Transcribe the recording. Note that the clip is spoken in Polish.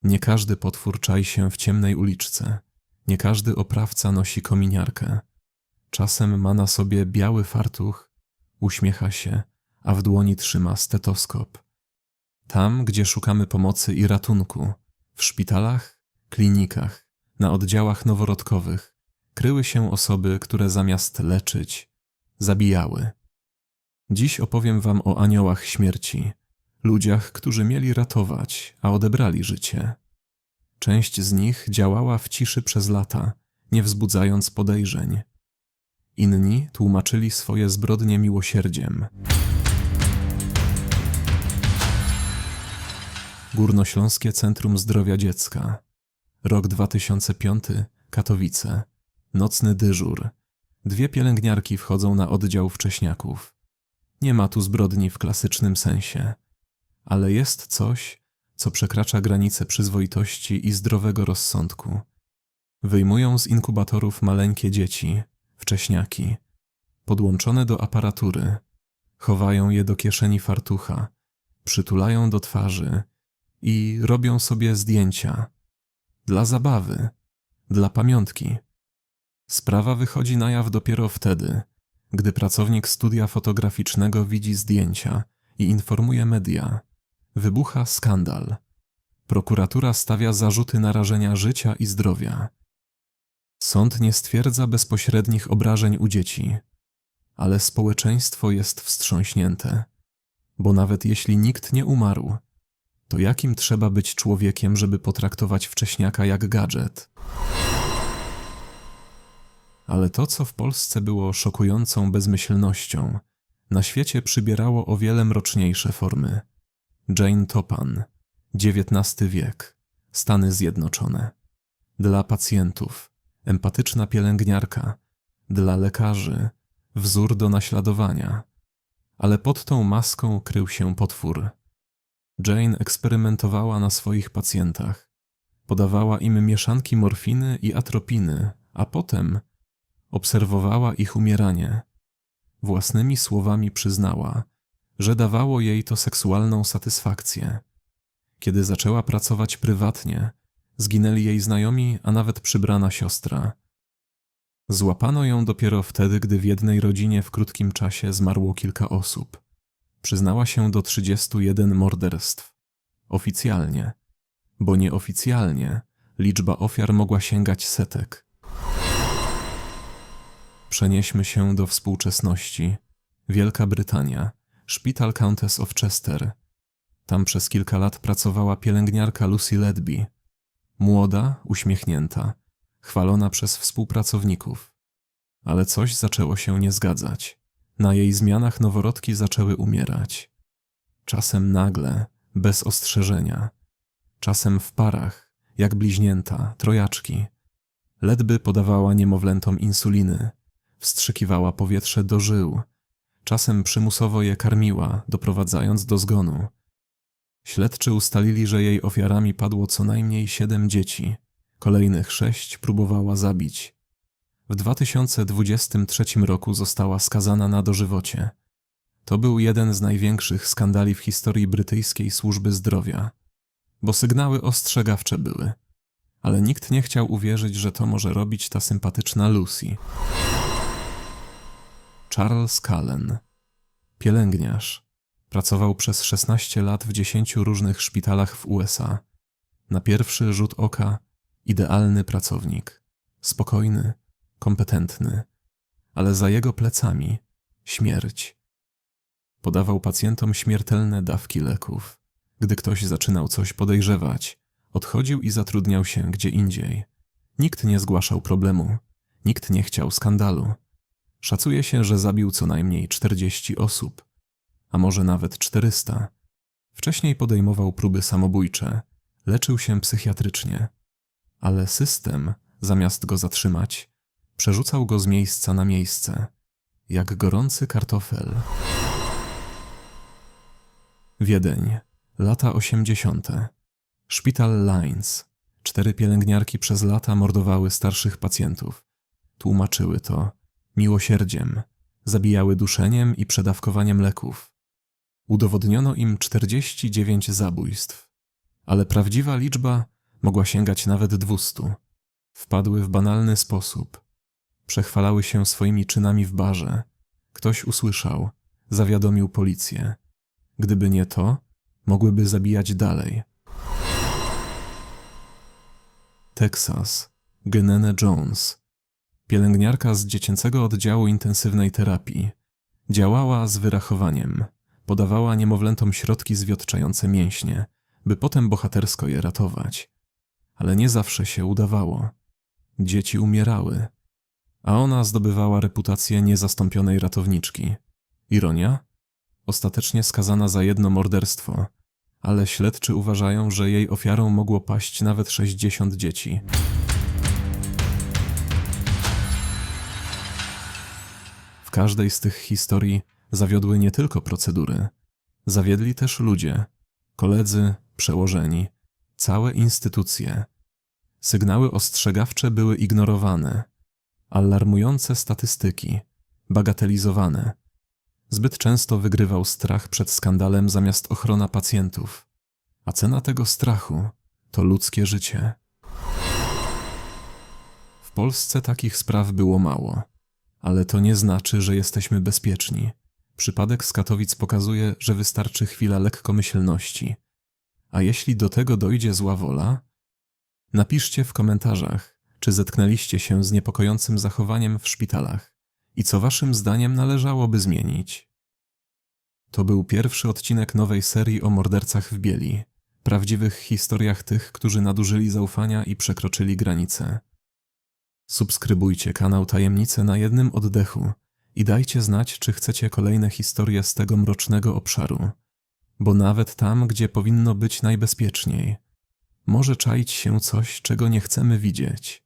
Nie każdy potwór czai się w ciemnej uliczce. Nie każdy oprawca nosi kominiarkę. Czasem ma na sobie biały fartuch, uśmiecha się, a w dłoni trzyma stetoskop. Tam, gdzie szukamy pomocy i ratunku, w szpitalach, klinikach, na oddziałach noworodkowych, kryły się osoby, które zamiast leczyć, zabijały. Dziś opowiem wam o aniołach śmierci, ludziach, którzy mieli ratować, a odebrali życie. Część z nich działała w ciszy przez lata, nie wzbudzając podejrzeń. Inni tłumaczyli swoje zbrodnie miłosierdziem. Górnośląskie Centrum Zdrowia Dziecka. Rok 2005, Katowice. Nocny dyżur. 2 pielęgniarki wchodzą na oddział wcześniaków. Nie ma tu zbrodni w klasycznym sensie, ale jest coś, co przekracza granice przyzwoitości i zdrowego rozsądku. Wyjmują z inkubatorów maleńkie dzieci, wcześniaki, podłączone do aparatury, chowają je do kieszeni fartucha, przytulają do twarzy i robią sobie zdjęcia. Dla zabawy, dla pamiątki. Sprawa wychodzi na jaw dopiero wtedy, gdy pracownik studia fotograficznego widzi zdjęcia i informuje media. Wybucha skandal. Prokuratura stawia zarzuty narażenia życia i zdrowia. Sąd nie stwierdza bezpośrednich obrażeń u dzieci, ale społeczeństwo jest wstrząśnięte, bo nawet jeśli nikt nie umarł, to jakim trzeba być człowiekiem, żeby potraktować wcześniaka jak gadżet? Ale to, co w Polsce było szokującą bezmyślnością, na świecie przybierało o wiele mroczniejsze formy. Jane Toppan, XIX wiek, Stany Zjednoczone. Dla pacjentów, empatyczna pielęgniarka, dla lekarzy, wzór do naśladowania. Ale pod tą maską krył się potwór. Jane eksperymentowała na swoich pacjentach. Podawała im mieszanki morfiny i atropiny, a potem obserwowała ich umieranie. Własnymi słowami przyznała, że dawało jej to seksualną satysfakcję. Kiedy zaczęła pracować prywatnie, zginęli jej znajomi, a nawet przybrana siostra. Złapano ją dopiero wtedy, gdy w jednej rodzinie w krótkim czasie zmarło kilka osób. Przyznała się do 31 morderstw. Oficjalnie, bo nieoficjalnie liczba ofiar mogła sięgać setek. Przenieśmy się do współczesności. Wielka Brytania. Szpital Countess of Chester. Tam przez kilka lat pracowała pielęgniarka Lucy Ledby. Młoda, uśmiechnięta, chwalona przez współpracowników. Ale coś zaczęło się nie zgadzać. Na jej zmianach noworodki zaczęły umierać. Czasem nagle, bez ostrzeżenia. Czasem w parach, jak bliźnięta, trojaczki. Ledby podawała niemowlętom insuliny. Wstrzykiwała powietrze do żył. Czasem przymusowo je karmiła, doprowadzając do zgonu. Śledczy ustalili, że jej ofiarami padło co najmniej 7 dzieci. Kolejnych 6 próbowała zabić. W 2023 roku została skazana na dożywocie. To był jeden z największych skandali w historii brytyjskiej służby zdrowia, bo sygnały ostrzegawcze były, ale nikt nie chciał uwierzyć, że to może robić ta sympatyczna Lucy. Charles Cullen, pielęgniarz, pracował przez 16 lat w 10 różnych szpitalach w USA. Na pierwszy rzut oka idealny pracownik, spokojny, kompetentny, ale za jego plecami śmierć. Podawał pacjentom śmiertelne dawki leków. Gdy ktoś zaczynał coś podejrzewać, odchodził i zatrudniał się gdzie indziej. Nikt nie zgłaszał problemu, nikt nie chciał skandalu. Szacuje się, że zabił co najmniej 40 osób, a może nawet 400. Wcześniej podejmował próby samobójcze, leczył się psychiatrycznie, ale system, zamiast go zatrzymać, przerzucał go z miejsca na miejsce, jak gorący kartofel. Wiedeń, lata 80. Szpital Linz. 4 pielęgniarki przez lata mordowały starszych pacjentów. Tłumaczyły to miłosierdziem, zabijały duszeniem i przedawkowaniem leków. Udowodniono im 49 zabójstw, ale prawdziwa liczba mogła sięgać nawet 200. Wpadły w banalny sposób. Przechwalały się swoimi czynami w barze. Ktoś usłyszał, zawiadomił policję. Gdyby nie to, mogłyby zabijać dalej. Teksas. Genene Jones. Pielęgniarka z dziecięcego oddziału intensywnej terapii. Działała z wyrachowaniem. Podawała niemowlętom środki zwiotczające mięśnie, by potem bohatersko je ratować. Ale nie zawsze się udawało. Dzieci umierały, a ona zdobywała reputację niezastąpionej ratowniczki. Ironia? Ostatecznie skazana za jedno morderstwo, ale śledczy uważają, że jej ofiarą mogło paść nawet 60 dzieci. W każdej z tych historii zawiodły nie tylko procedury. Zawiedli też ludzie, koledzy, przełożeni, całe instytucje. Sygnały ostrzegawcze były ignorowane, alarmujące statystyki, bagatelizowane. Zbyt często wygrywał strach przed skandalem zamiast ochrona pacjentów, a cena tego strachu to ludzkie życie. W Polsce takich spraw było mało, ale to nie znaczy, że jesteśmy bezpieczni. Przypadek z Katowic pokazuje, że wystarczy chwila lekkomyślności. A jeśli do tego dojdzie zła wola, napiszcie w komentarzach, czy zetknęliście się z niepokojącym zachowaniem w szpitalach i co waszym zdaniem należałoby zmienić. To był pierwszy odcinek nowej serii o mordercach w bieli, prawdziwych historiach tych, którzy nadużyli zaufania i przekroczyli granice. Subskrybujcie kanał Tajemnice na jednym oddechu i dajcie znać, czy chcecie kolejne historie z tego mrocznego obszaru, bo nawet tam, gdzie powinno być najbezpieczniej, może czaić się coś, czego nie chcemy widzieć.